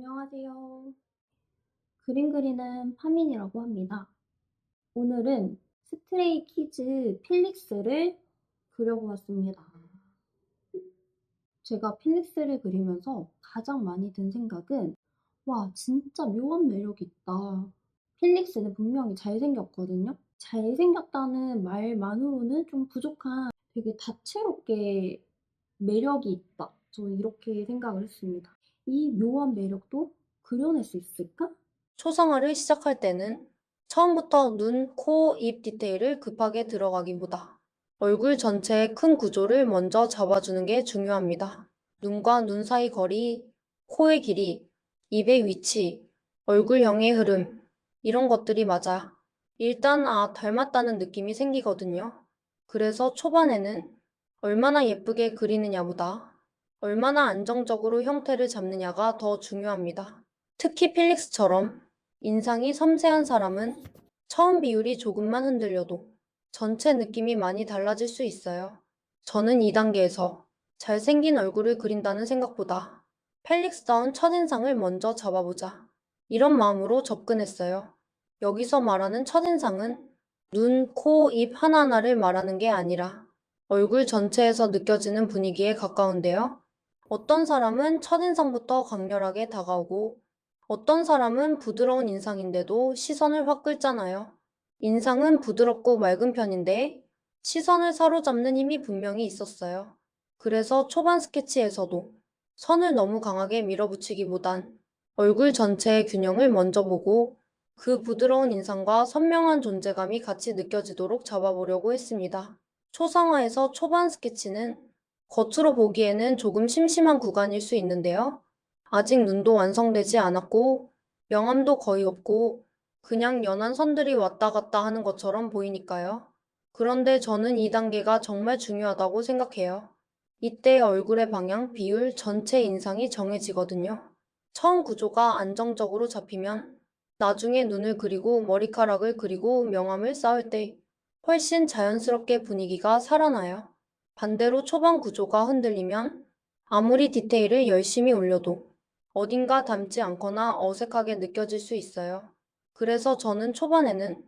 안녕하세요. 그림 그리는 파민이라고 합니다. 오늘은 스트레이 키즈 필릭스를 그려보았습니다. 제가 필릭스를 그리면서 가장 많이 든 생각은 와, 진짜 묘한 매력이 있다. 필릭스는 분명히 잘생겼거든요. 잘생겼다는 말만으로는 좀 부족한 되게 다채롭게 매력이 있다. 저는 이렇게 생각을 했습니다. 이 묘한 매력도 그려낼 수 있을까? 초상화를 시작할 때는 처음부터 눈, 코, 입 디테일을 급하게 들어가기보다 얼굴 전체의 큰 구조를 먼저 잡아주는 게 중요합니다. 눈과 눈 사이 거리, 코의 길이, 입의 위치, 얼굴형의 흐름, 이런 것들이 맞아. 일단 닮았다는 느낌이 생기거든요. 그래서 초반에는 얼마나 예쁘게 그리느냐보다 얼마나 안정적으로 형태를 잡느냐가 더 중요합니다. 특히 필릭스처럼 인상이 섬세한 사람은 처음 비율이 조금만 흔들려도 전체 느낌이 많이 달라질 수 있어요. 저는 이 단계에서 잘생긴 얼굴을 그린다는 생각보다 펠릭스다운 첫인상을 먼저 잡아보자. 이런 마음으로 접근했어요. 여기서 말하는 첫인상은 눈, 코, 입 하나하나를 말하는 게 아니라 얼굴 전체에서 느껴지는 분위기에 가까운데요. 어떤 사람은 첫인상부터 강렬하게 다가오고 어떤 사람은 부드러운 인상인데도 시선을 확 끌잖아요. 인상은 부드럽고 맑은 편인데 시선을 사로잡는 힘이 분명히 있었어요. 그래서 초반 스케치에서도 선을 너무 강하게 밀어붙이기보단 얼굴 전체의 균형을 먼저 보고 그 부드러운 인상과 선명한 존재감이 같이 느껴지도록 잡아보려고 했습니다. 초상화에서 초반 스케치는 겉으로 보기에는 조금 심심한 구간일 수 있는데요. 아직 눈도 완성되지 않았고 명암도 거의 없고 그냥 연한 선들이 왔다 갔다 하는 것처럼 보이니까요. 그런데 저는 이 단계가 정말 중요하다고 생각해요. 이때 얼굴의 방향, 비율, 전체 인상이 정해지거든요. 처음 구조가 안정적으로 잡히면 나중에 눈을 그리고 머리카락을 그리고 명암을 쌓을 때 훨씬 자연스럽게 분위기가 살아나요. 반대로 초반 구조가 흔들리면 아무리 디테일을 열심히 올려도 어딘가 닮지 않거나 어색하게 느껴질 수 있어요. 그래서 저는 초반에는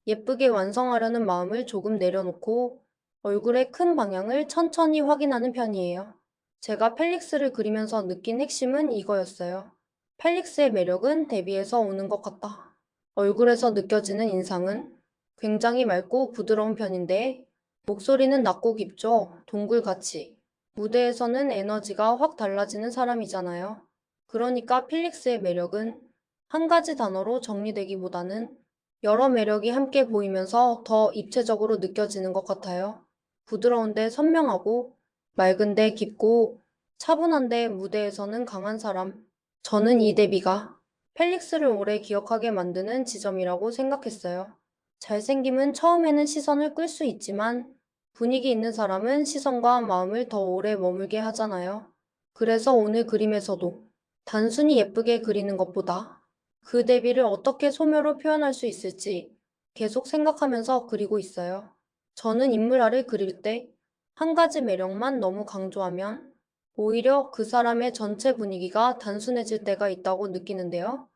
예쁘게 완성하려는 마음을 조금 내려놓고 얼굴의 큰 방향을 천천히 확인하는 편이에요. 제가 펠릭스를 그리면서 느낀 핵심은 이거였어요. 펠릭스의 매력은 대비해서 오는 것 같다. 얼굴에서 느껴지는 인상은 굉장히 맑고 부드러운 편인데 목소리는 낮고 깊죠? 동굴같이. 무대에서는 에너지가 확 달라지는 사람이잖아요. 그러니까 필릭스의 매력은 한 가지 단어로 정리되기보다는 여러 매력이 함께 보이면서 더 입체적으로 느껴지는 것 같아요. 부드러운데 선명하고, 맑은데 깊고, 차분한데 무대에서는 강한 사람. 저는 이 대비가 펠릭스를 오래 기억하게 만드는 지점이라고 생각했어요. 잘생김은 처음에는 시선을 끌 수 있지만 분위기 있는 사람은 시선과 마음을 더 오래 머물게 하잖아요. 그래서 오늘 그림에서도 단순히 예쁘게 그리는 것보다 그 대비를 어떻게 소묘로 표현할 수 있을지 계속 생각하면서 그리고 있어요. 저는 인물화를 그릴 때 한 가지 매력만 너무 강조하면 오히려 그 사람의 전체 분위기가 단순해질 때가 있다고 느끼는데요.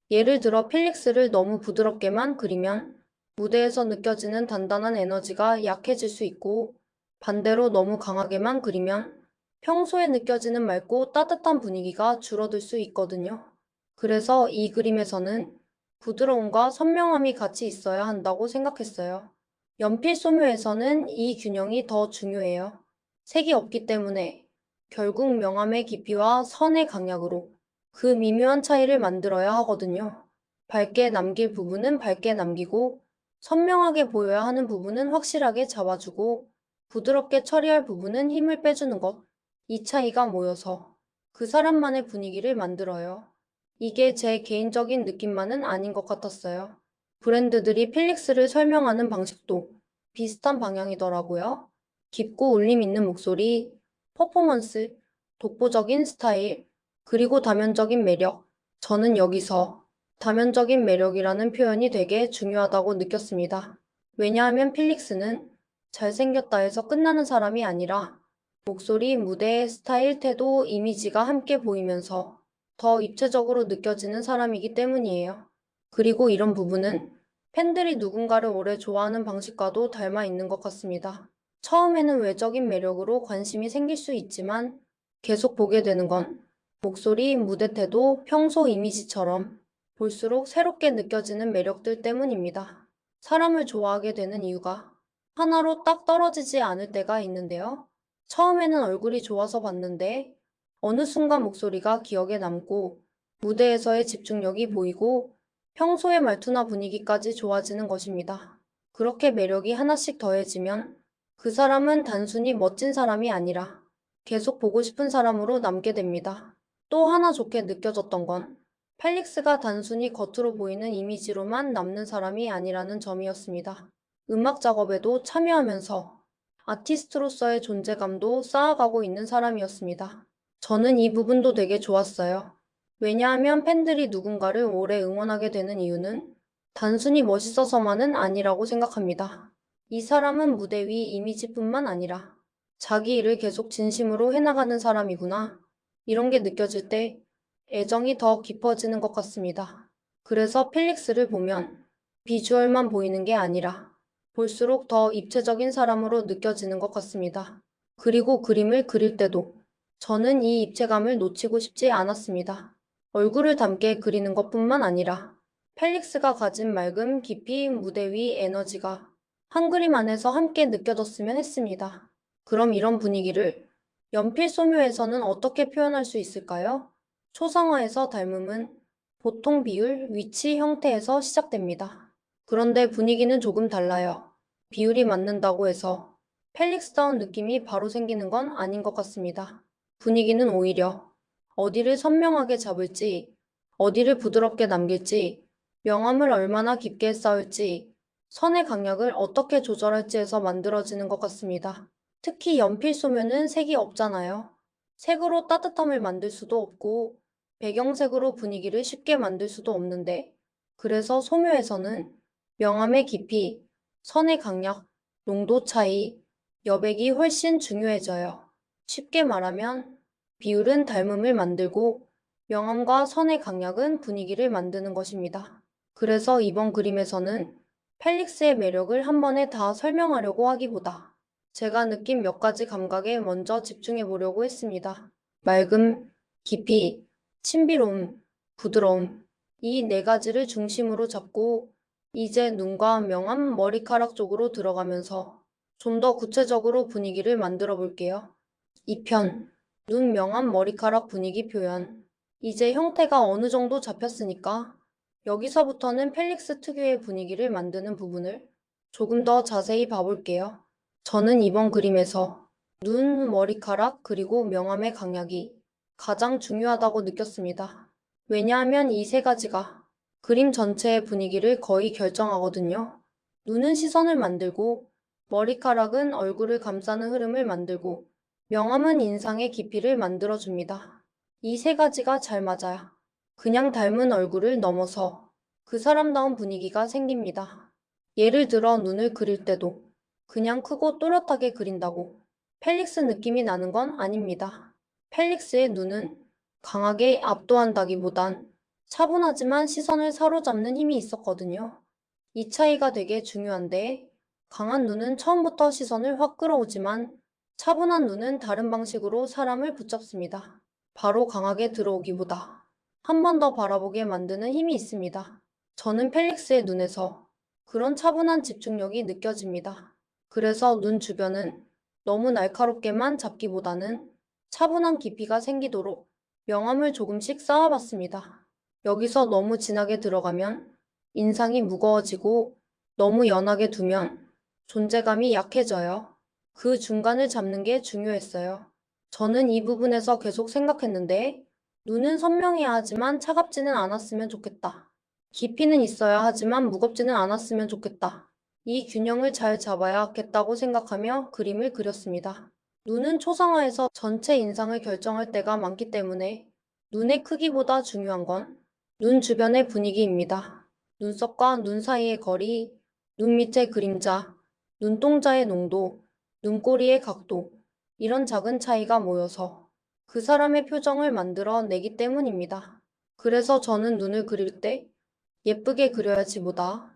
예를 들어 필릭스를 너무 부드럽게만 그리면 무대에서 느껴지는 단단한 에너지가 약해질 수 있고 반대로 너무 강하게만 그리면 평소에 느껴지는 맑고 따뜻한 분위기가 줄어들 수 있거든요. 그래서 이 그림에서는 부드러움과 선명함이 같이 있어야 한다고 생각했어요. 연필 소묘에서는 이 균형이 더 중요해요. 색이 없기 때문에 결국 명암의 깊이와 선의 강약으로 그 미묘한 차이를 만들어야 하거든요. 밝게 남길 부분은 밝게 남기고 선명하게 보여야 하는 부분은 확실하게 잡아주고 부드럽게 처리할 부분은 힘을 빼주는 것. 이 차이가 모여서 그 사람만의 분위기를 만들어요. 이게 제 개인적인 느낌만은 아닌 것 같았어요. 브랜드들이 필릭스를 설명하는 방식도 비슷한 방향이더라고요. 깊고 울림 있는 목소리, 퍼포먼스, 독보적인 스타일, 그리고 다면적인 매력. 저는 여기서 다면적인 매력이라는 표현이 되게 중요하다고 느꼈습니다. 왜냐하면 필릭스는 잘생겼다 해서 끝나는 사람이 아니라 목소리, 무대, 스타일, 태도, 이미지가 함께 보이면서 더 입체적으로 느껴지는 사람이기 때문이에요. 그리고 이런 부분은 팬들이 누군가를 오래 좋아하는 방식과도 닮아 있는 것 같습니다. 처음에는 외적인 매력으로 관심이 생길 수 있지만 계속 보게 되는 건 목소리, 무대 태도, 평소 이미지처럼 볼수록 새롭게 느껴지는 매력들 때문입니다. 사람을 좋아하게 되는 이유가 하나로 딱 떨어지지 않을 때가 있는데요. 처음에는 얼굴이 좋아서 봤는데 어느 순간 목소리가 기억에 남고 무대에서의 집중력이 보이고 평소의 말투나 분위기까지 좋아지는 것입니다. 그렇게 매력이 하나씩 더해지면 그 사람은 단순히 멋진 사람이 아니라 계속 보고 싶은 사람으로 남게 됩니다. 또 하나 좋게 느껴졌던 건 펠릭스가 단순히 겉으로 보이는 이미지로만 남는 사람이 아니라는 점이었습니다. 음악 작업에도 참여하면서 아티스트로서의 존재감도 쌓아가고 있는 사람이었습니다. 저는 이 부분도 되게 좋았어요. 왜냐하면 팬들이 누군가를 오래 응원하게 되는 이유는 단순히 멋있어서만은 아니라고 생각합니다. 이 사람은 무대 위 이미지뿐만 아니라 자기 일을 계속 진심으로 해나가는 사람이구나. 이런 게 느껴질 때 애정이 더 깊어지는 것 같습니다. 그래서 필릭스를 보면 비주얼만 보이는 게 아니라 볼수록 더 입체적인 사람으로 느껴지는 것 같습니다. 그리고 그림을 그릴 때도 저는 이 입체감을 놓치고 싶지 않았습니다. 얼굴을 닮게 그리는 것뿐만 아니라 펠릭스가 가진 맑음, 깊이, 무대 위 에너지가 한 그림 안에서 함께 느껴졌으면 했습니다. 그럼 이런 분위기를 연필 소묘에서는 어떻게 표현할 수 있을까요? 초상화에서 닮음은 보통 비율, 위치, 형태에서 시작됩니다. 그런데 분위기는 조금 달라요. 비율이 맞는다고 해서 펠릭스다운 느낌이 바로 생기는 건 아닌 것 같습니다. 분위기는 오히려 어디를 선명하게 잡을지, 어디를 부드럽게 남길지, 명암을 얼마나 깊게 쌓을지, 선의 강약을 어떻게 조절할지에서 만들어지는 것 같습니다. 특히 연필 소묘는 색이 없잖아요. 색으로 따뜻함을 만들 수도 없고, 배경색으로 분위기를 쉽게 만들 수도 없는데, 그래서 소묘에서는 명암의 깊이, 선의 강약, 농도 차이, 여백이 훨씬 중요해져요. 쉽게 말하면 비율은 닮음을 만들고 명암과 선의 강약은 분위기를 만드는 것입니다. 그래서 이번 그림에서는 펠릭스의 매력을 한 번에 다 설명하려고 하기보다 제가 느낀 몇 가지 감각에 먼저 집중해 보려고 했습니다. 맑음, 깊이, 신비로움, 부드러움. 이 네 가지를 중심으로 잡고 이제 눈과 명암, 머리카락 쪽으로 들어가면서 좀 더 구체적으로 분위기를 만들어 볼게요. 2편. 눈 명암 머리카락 분위기 표현. 이제 형태가 어느 정도 잡혔으니까 여기서부터는 펠릭스 특유의 분위기를 만드는 부분을 조금 더 자세히 봐볼게요. 저는 이번 그림에서 눈, 머리카락, 그리고 명암의 강약이 가장 중요하다고 느꼈습니다. 왜냐하면 이 세 가지가 그림 전체의 분위기를 거의 결정하거든요. 눈은 시선을 만들고, 머리카락은 얼굴을 감싸는 흐름을 만들고, 명암은 인상의 깊이를 만들어줍니다. 이 세 가지가 잘 맞아야 그냥 닮은 얼굴을 넘어서 그 사람다운 분위기가 생깁니다. 예를 들어 눈을 그릴 때도 그냥 크고 또렷하게 그린다고 펠릭스 느낌이 나는 건 아닙니다. 펠릭스의 눈은 강하게 압도한다기보단 차분하지만 시선을 사로잡는 힘이 있었거든요. 이 차이가 되게 중요한데 강한 눈은 처음부터 시선을 확 끌어오지만 차분한 눈은 다른 방식으로 사람을 붙잡습니다. 바로 강하게 들어오기보다 한 번 더 바라보게 만드는 힘이 있습니다. 저는 펠릭스의 눈에서 그런 차분한 집중력이 느껴집니다. 그래서 눈 주변은 너무 날카롭게만 잡기보다는 차분한 깊이가 생기도록 명암을 조금씩 쌓아봤습니다. 여기서 너무 진하게 들어가면 인상이 무거워지고 너무 연하게 두면 존재감이 약해져요. 그 중간을 잡는 게 중요했어요. 저는 이 부분에서 계속 생각했는데 눈은 선명해야 하지만 차갑지는 않았으면 좋겠다. 깊이는 있어야 하지만 무겁지는 않았으면 좋겠다. 이 균형을 잘 잡아야겠다고 생각하며 그림을 그렸습니다. 눈은 초상화에서 전체 인상을 결정할 때가 많기 때문에 눈의 크기보다 중요한 건 눈 주변의 분위기입니다. 눈썹과 눈 사이의 거리, 눈 밑의 그림자, 눈동자의 농도, 눈꼬리의 각도, 이런 작은 차이가 모여서 그 사람의 표정을 만들어 내기 때문입니다. 그래서 저는 눈을 그릴 때 예쁘게 그려야지 보다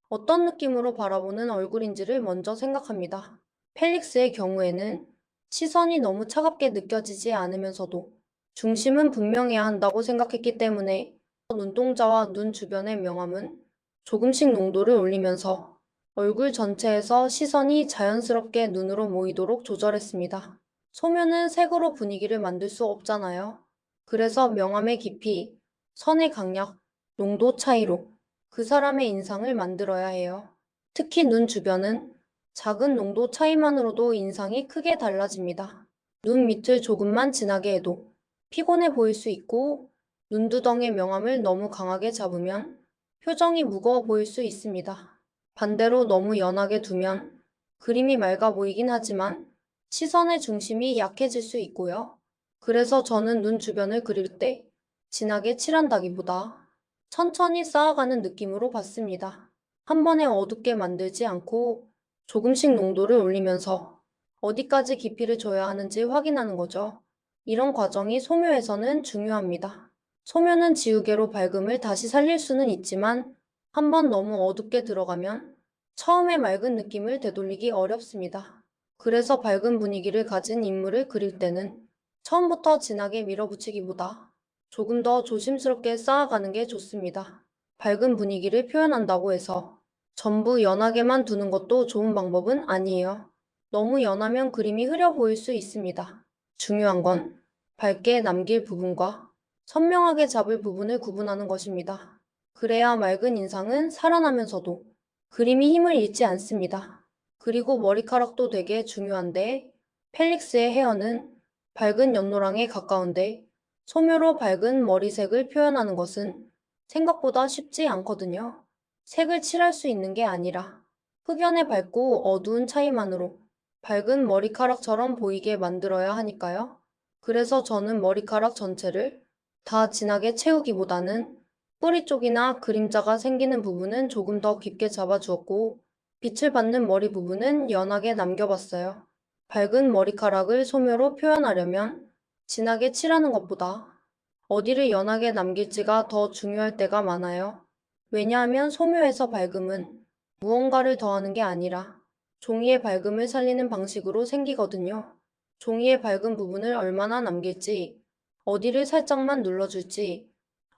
어떤 느낌으로 바라보는 얼굴인지를 먼저 생각합니다. 펠릭스의 경우에는 시선이 너무 차갑게 느껴지지 않으면서도 중심은 분명해야 한다고 생각했기 때문에 눈동자와 눈 주변의 명암은 조금씩 농도를 올리면서 얼굴 전체에서 시선이 자연스럽게 눈으로 모이도록 조절했습니다. 소묘는 색으로 분위기를 만들 수 없잖아요. 그래서 명암의 깊이, 선의 강약, 농도 차이로 그 사람의 인상을 만들어야 해요. 특히 눈 주변은 작은 농도 차이만으로도 인상이 크게 달라집니다. 눈 밑을 조금만 진하게 해도 피곤해 보일 수 있고 눈두덩의 명암을 너무 강하게 잡으면 표정이 무거워 보일 수 있습니다. 반대로 너무 연하게 두면 그림이 맑아 보이긴 하지만 시선의 중심이 약해질 수 있고요. 그래서 저는 눈 주변을 그릴 때 진하게 칠한다기보다 천천히 쌓아가는 느낌으로 봤습니다. 한 번에 어둡게 만들지 않고 조금씩 농도를 올리면서 어디까지 깊이를 줘야 하는지 확인하는 거죠. 이런 과정이 소묘에서는 중요합니다. 소묘는 지우개로 밝음을 다시 살릴 수는 있지만 한 번 너무 어둡게 들어가면 처음의 맑은 느낌을 되돌리기 어렵습니다. 그래서 밝은 분위기를 가진 인물을 그릴 때는 처음부터 진하게 밀어붙이기보다 조금 더 조심스럽게 쌓아가는 게 좋습니다. 밝은 분위기를 표현한다고 해서 전부 연하게만 두는 것도 좋은 방법은 아니에요. 너무 연하면 그림이 흐려 보일 수 있습니다. 중요한 건 밝게 남길 부분과 선명하게 잡을 부분을 구분하는 것입니다. 그래야 맑은 인상은 살아나면서도 그림이 힘을 잃지 않습니다. 그리고 머리카락도 되게 중요한데 펠릭스의 헤어는 밝은 연노랑에 가까운데 소묘로 밝은 머리색을 표현하는 것은 생각보다 쉽지 않거든요. 색을 칠할 수 있는 게 아니라 흑연의 밝고 어두운 차이만으로 밝은 머리카락처럼 보이게 만들어야 하니까요. 그래서 저는 머리카락 전체를 다 진하게 채우기보다는 뿌리 쪽이나 그림자가 생기는 부분은 조금 더 깊게 잡아주었고 빛을 받는 머리 부분은 연하게 남겨봤어요. 밝은 머리카락을 소묘로 표현하려면 진하게 칠하는 것보다 어디를 연하게 남길지가 더 중요할 때가 많아요. 왜냐하면 소묘에서 밝음은 무언가를 더하는 게 아니라 종이의 밝음을 살리는 방식으로 생기거든요. 종이의 밝은 부분을 얼마나 남길지, 어디를 살짝만 눌러줄지,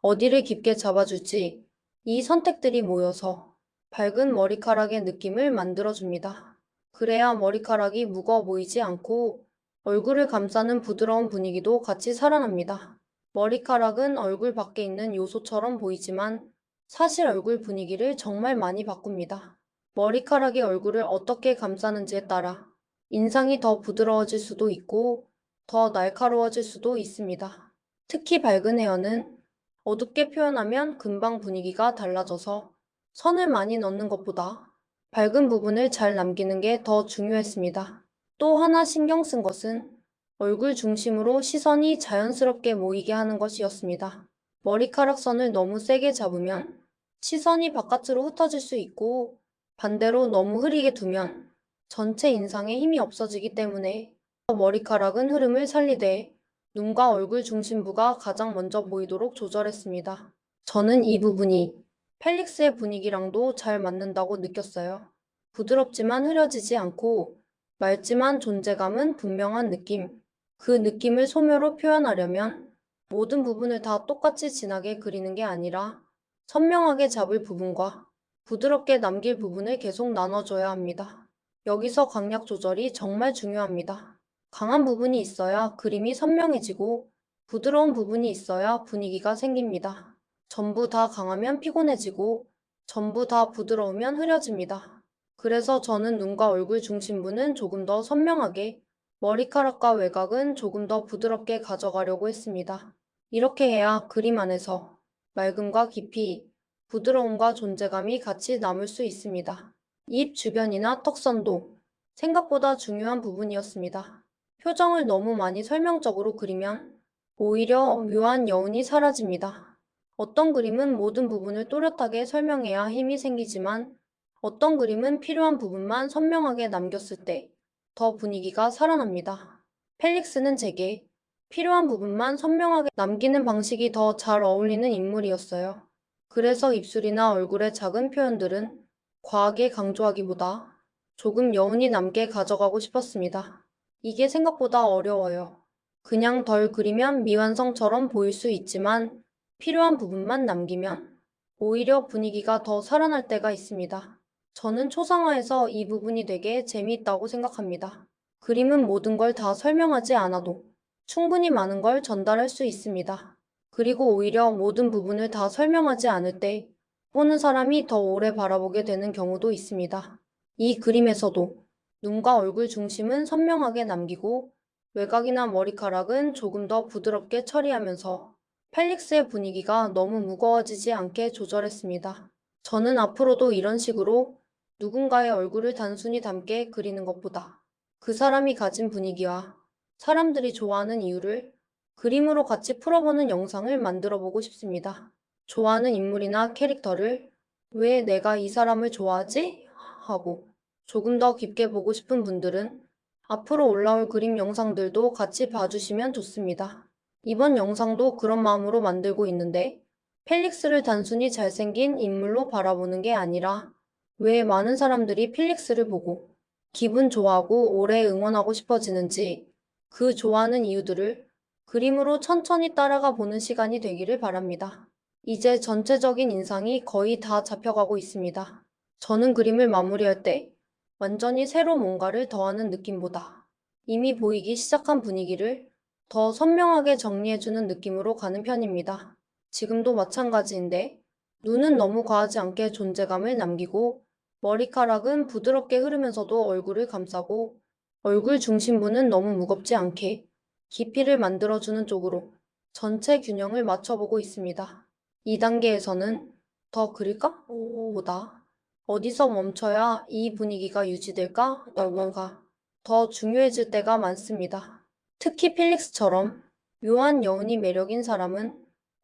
어디를 깊게 잡아줄지, 이 선택들이 모여서 밝은 머리카락의 느낌을 만들어줍니다. 그래야 머리카락이 무거워 보이지 않고 얼굴을 감싸는 부드러운 분위기도 같이 살아납니다. 머리카락은 얼굴 밖에 있는 요소처럼 보이지만 사실 얼굴 분위기를 정말 많이 바꿉니다. 머리카락이 얼굴을 어떻게 감싸는지에 따라 인상이 더 부드러워질 수도 있고 더 날카로워질 수도 있습니다. 특히 밝은 헤어는 어둡게 표현하면 금방 분위기가 달라져서 선을 많이 넣는 것보다 밝은 부분을 잘 남기는 게 더 중요했습니다. 또 하나 신경 쓴 것은 얼굴 중심으로 시선이 자연스럽게 모이게 하는 것이었습니다. 머리카락 선을 너무 세게 잡으면 시선이 바깥으로 흩어질 수 있고 반대로 너무 흐리게 두면 전체 인상에 힘이 없어지기 때문에 머리카락은 흐름을 살리되 눈과 얼굴 중심부가 가장 먼저 보이도록 조절했습니다. 저는 이 부분이 펠릭스의 분위기랑도 잘 맞는다고 느꼈어요. 부드럽지만 흐려지지 않고 맑지만 존재감은 분명한 느낌. 그 느낌을 소묘로 표현하려면 모든 부분을 다 똑같이 진하게 그리는 게 아니라 선명하게 잡을 부분과 부드럽게 남길 부분을 계속 나눠줘야 합니다. 여기서 강약 조절이 정말 중요합니다. 강한 부분이 있어야 그림이 선명해지고 부드러운 부분이 있어야 분위기가 생깁니다. 전부 다 강하면 피곤해지고 전부 다 부드러우면 흐려집니다. 그래서 저는 눈과 얼굴 중심부는 조금 더 선명하게, 머리카락과 외곽은 조금 더 부드럽게 가져가려고 했습니다. 이렇게 해야 그림 안에서 맑음과 깊이, 부드러움과 존재감이 같이 남을 수 있습니다. 입 주변이나 턱선도 생각보다 중요한 부분이었습니다. 표정을 너무 많이 설명적으로 그리면 오히려 묘한 여운이 사라집니다. 어떤 그림은 모든 부분을 또렷하게 설명해야 힘이 생기지만 어떤 그림은 필요한 부분만 선명하게 남겼을 때 더 분위기가 살아납니다. 펠릭스는 제게 필요한 부분만 선명하게 남기는 방식이 더 잘 어울리는 인물이었어요. 그래서 입술이나 얼굴의 작은 표현들은 과하게 강조하기보다 조금 여운이 남게 가져가고 싶었습니다. 이게 생각보다 어려워요. 그냥 덜 그리면 미완성처럼 보일 수 있지만 필요한 부분만 남기면 오히려 분위기가 더 살아날 때가 있습니다. 저는 초상화에서 이 부분이 되게 재미있다고 생각합니다. 그림은 모든 걸 다 설명하지 않아도 충분히 많은 걸 전달할 수 있습니다. 그리고 오히려 모든 부분을 다 설명하지 않을 때 보는 사람이 더 오래 바라보게 되는 경우도 있습니다. 이 그림에서도 눈과 얼굴 중심은 선명하게 남기고 외곽이나 머리카락은 조금 더 부드럽게 처리하면서 펠릭스의 분위기가 너무 무거워지지 않게 조절했습니다. 저는 앞으로도 이런 식으로 누군가의 얼굴을 단순히 담게 그리는 것보다 그 사람이 가진 분위기와 사람들이 좋아하는 이유를 그림으로 같이 풀어보는 영상을 만들어 보고 싶습니다. 좋아하는 인물이나 캐릭터를 왜 내가 이 사람을 좋아하지? 하고 조금 더 깊게 보고 싶은 분들은 앞으로 올라올 그림 영상들도 같이 봐주시면 좋습니다. 이번 영상도 그런 마음으로 만들고 있는데 펠릭스를 단순히 잘생긴 인물로 바라보는 게 아니라 왜 많은 사람들이 펠릭스를 보고 기분 좋아하고 오래 응원하고 싶어지는지 그 좋아하는 이유들을 그림으로 천천히 따라가 보는 시간이 되기를 바랍니다. 이제 전체적인 인상이 거의 다 잡혀가고 있습니다. 저는 그림을 마무리할 때 완전히 새로 뭔가를 더하는 느낌보다 이미 보이기 시작한 분위기를 더 선명하게 정리해주는 느낌으로 가는 편입니다. 지금도 마찬가지인데 눈은 너무 과하지 않게 존재감을 남기고 머리카락은 부드럽게 흐르면서도 얼굴을 감싸고 얼굴 중심부는 너무 무겁지 않게 깊이를 만들어주는 쪽으로 전체 균형을 맞춰보고 있습니다. 2단계에서는 더 그릴까? 보다 어디서 멈춰야 이 분위기가 유지될까? 뭔가 더 중요해질 때가 많습니다. 특히 필릭스처럼 묘한 여운이 매력인 사람은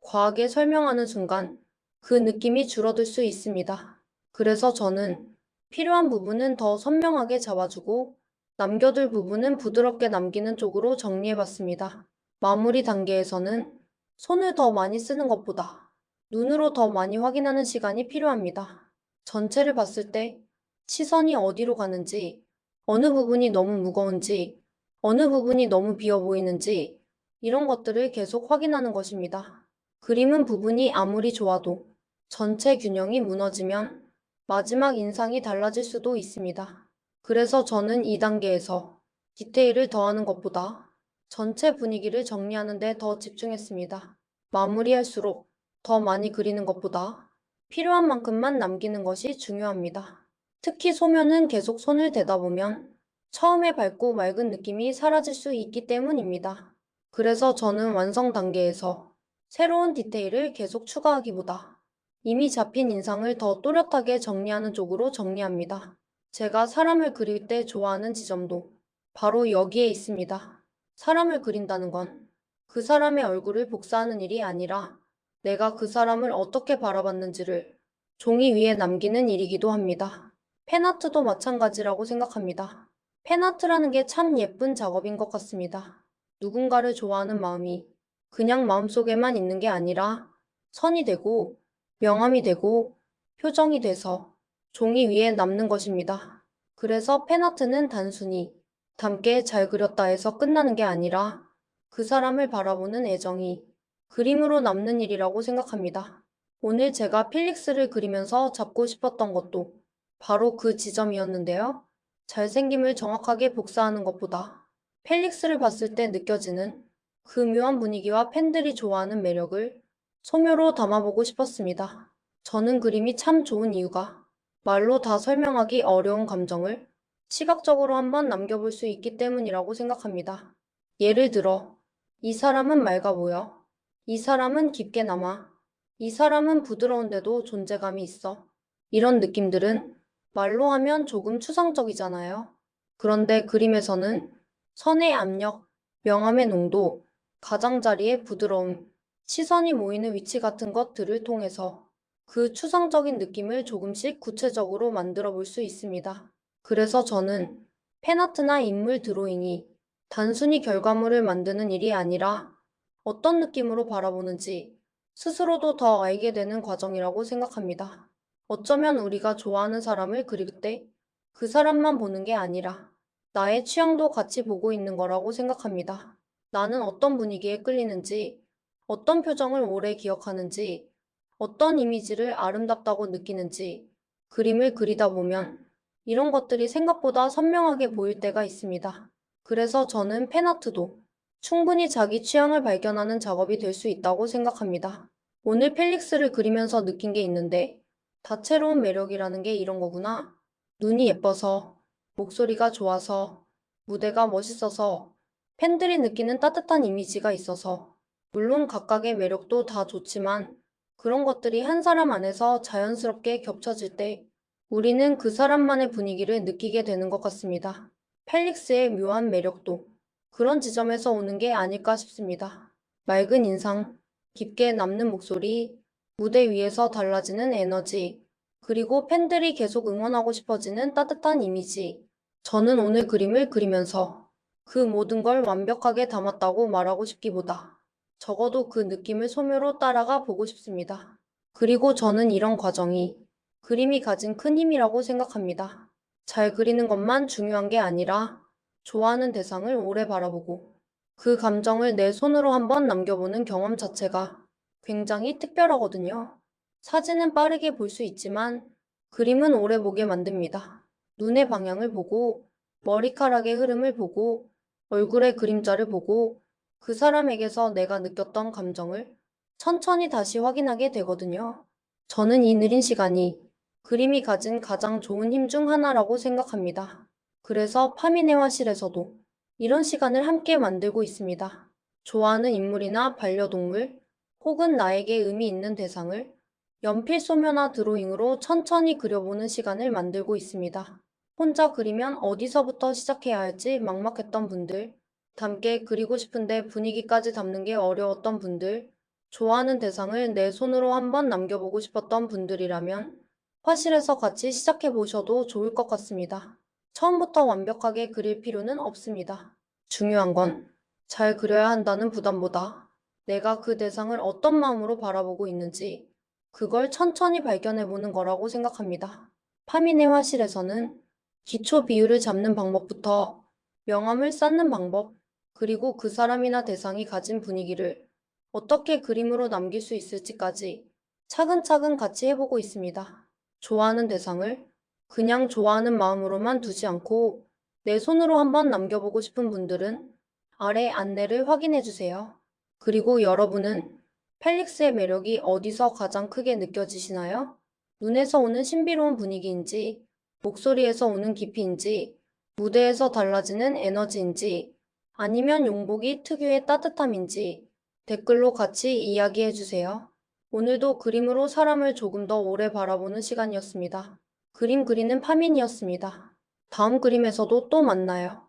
과하게 설명하는 순간 그 느낌이 줄어들 수 있습니다. 그래서 저는 필요한 부분은 더 선명하게 잡아주고 남겨둘 부분은 부드럽게 남기는 쪽으로 정리해봤습니다. 마무리 단계에서는 손을 더 많이 쓰는 것보다 눈으로 더 많이 확인하는 시간이 필요합니다. 전체를 봤을 때 시선이 어디로 가는지, 어느 부분이 너무 무거운지, 어느 부분이 너무 비어 보이는지 이런 것들을 계속 확인하는 것입니다. 그림은 부분이 아무리 좋아도 전체 균형이 무너지면 마지막 인상이 달라질 수도 있습니다. 그래서 저는 2단계에서 디테일을 더하는 것보다 전체 분위기를 정리하는 데 더 집중했습니다. 마무리할수록 더 많이 그리는 것보다 필요한 만큼만 남기는 것이 중요합니다. 특히 소면은 계속 손을 대다 보면 처음에 밝고 맑은 느낌이 사라질 수 있기 때문입니다. 그래서 저는 완성 단계에서 새로운 디테일을 계속 추가하기보다 이미 잡힌 인상을 더 또렷하게 정리하는 쪽으로 정리합니다. 제가 사람을 그릴 때 좋아하는 지점도 바로 여기에 있습니다. 사람을 그린다는 건 그 사람의 얼굴을 복사하는 일이 아니라 내가 그 사람을 어떻게 바라봤는지를 종이 위에 남기는 일이기도 합니다. 팬아트도 마찬가지라고 생각합니다. 팬아트라는 게 참 예쁜 작업인 것 같습니다. 누군가를 좋아하는 마음이 그냥 마음속에만 있는 게 아니라 선이 되고 명암이 되고 표정이 돼서 종이 위에 남는 것입니다. 그래서 팬아트는 단순히 담게 잘 그렸다 해서 끝나는 게 아니라 그 사람을 바라보는 애정이 그림으로 남는 일이라고 생각합니다. 오늘 제가 필릭스를 그리면서 잡고 싶었던 것도 바로 그 지점이었는데요. 잘생김을 정확하게 복사하는 것보다 펠릭스를 봤을 때 느껴지는 그 묘한 분위기와 팬들이 좋아하는 매력을 소묘로 담아보고 싶었습니다. 저는 그림이 참 좋은 이유가 말로 다 설명하기 어려운 감정을 시각적으로 한번 남겨볼 수 있기 때문이라고 생각합니다. 예를 들어, 이 사람은 맑아 보여. 이 사람은 깊게 남아. 이 사람은 부드러운데도 존재감이 있어. 이런 느낌들은 말로 하면 조금 추상적이잖아요. 그런데 그림에서는 선의 압력, 명암의 농도, 가장자리의 부드러움, 시선이 모이는 위치 같은 것들을 통해서 그 추상적인 느낌을 조금씩 구체적으로 만들어 볼 수 있습니다. 그래서 저는 팬아트나 인물 드로잉이 단순히 결과물을 만드는 일이 아니라 어떤 느낌으로 바라보는지 스스로도 더 알게 되는 과정이라고 생각합니다. 어쩌면 우리가 좋아하는 사람을 그릴 때 그 사람만 보는 게 아니라 나의 취향도 같이 보고 있는 거라고 생각합니다. 나는 어떤 분위기에 끌리는지, 어떤 표정을 오래 기억하는지, 어떤 이미지를 아름답다고 느끼는지 그림을 그리다 보면 이런 것들이 생각보다 선명하게 보일 때가 있습니다. 그래서 저는 팬아트도 충분히 자기 취향을 발견하는 작업이 될 수 있다고 생각합니다. 오늘 펠릭스를 그리면서 느낀 게 있는데 다채로운 매력이라는 게 이런 거구나. 눈이 예뻐서, 목소리가 좋아서, 무대가 멋있어서, 팬들이 느끼는 따뜻한 이미지가 있어서, 물론 각각의 매력도 다 좋지만 그런 것들이 한 사람 안에서 자연스럽게 겹쳐질 때 우리는 그 사람만의 분위기를 느끼게 되는 것 같습니다. 펠릭스의 묘한 매력도 그런 지점에서 오는 게 아닐까 싶습니다. 맑은 인상, 깊게 남는 목소리, 무대 위에서 달라지는 에너지, 그리고 팬들이 계속 응원하고 싶어지는 따뜻한 이미지. 저는 오늘 그림을 그리면서 그 모든 걸 완벽하게 담았다고 말하고 싶기보다 적어도 그 느낌을 소묘로 따라가 보고 싶습니다. 그리고 저는 이런 과정이 그림이 가진 큰 힘이라고 생각합니다. 잘 그리는 것만 중요한 게 아니라 좋아하는 대상을 오래 바라보고 그 감정을 내 손으로 한번 남겨보는 경험 자체가 굉장히 특별하거든요. 사진은 빠르게 볼 수 있지만 그림은 오래 보게 만듭니다. 눈의 방향을 보고 머리카락의 흐름을 보고 얼굴의 그림자를 보고 그 사람에게서 내가 느꼈던 감정을 천천히 다시 확인하게 되거든요. 저는 이 느린 시간이 그림이 가진 가장 좋은 힘 중 하나라고 생각합니다. 그래서 파미네 화실에서도 이런 시간을 함께 만들고 있습니다. 좋아하는 인물이나 반려동물 혹은 나에게 의미 있는 대상을 연필 소묘나 드로잉으로 천천히 그려보는 시간을 만들고 있습니다. 혼자 그리면 어디서부터 시작해야 할지 막막했던 분들, 함께 그리고 싶은데 분위기까지 담는 게 어려웠던 분들, 좋아하는 대상을 내 손으로 한번 남겨보고 싶었던 분들이라면 화실에서 같이 시작해 보셔도 좋을 것 같습니다. 처음부터 완벽하게 그릴 필요는 없습니다. 중요한 건 잘 그려야 한다는 부담보다 내가 그 대상을 어떤 마음으로 바라보고 있는지 그걸 천천히 발견해 보는 거라고 생각합니다. 파미네 화실에서는 기초 비율을 잡는 방법부터 명암을 쌓는 방법, 그리고 그 사람이나 대상이 가진 분위기를 어떻게 그림으로 남길 수 있을지까지 차근차근 같이 해보고 있습니다. 좋아하는 대상을 그냥 좋아하는 마음으로만 두지 않고 내 손으로 한번 남겨보고 싶은 분들은 아래 안내를 확인해 주세요. 그리고 여러분은 펠릭스의 매력이 어디서 가장 크게 느껴지시나요? 눈에서 오는 신비로운 분위기인지, 목소리에서 오는 깊이인지, 무대에서 달라지는 에너지인지, 아니면 용복이 특유의 따뜻함인지 댓글로 같이 이야기해 주세요. 오늘도 그림으로 사람을 조금 더 오래 바라보는 시간이었습니다. 그림 그리는 파민이었습니다. 다음 그림에서도 또 만나요.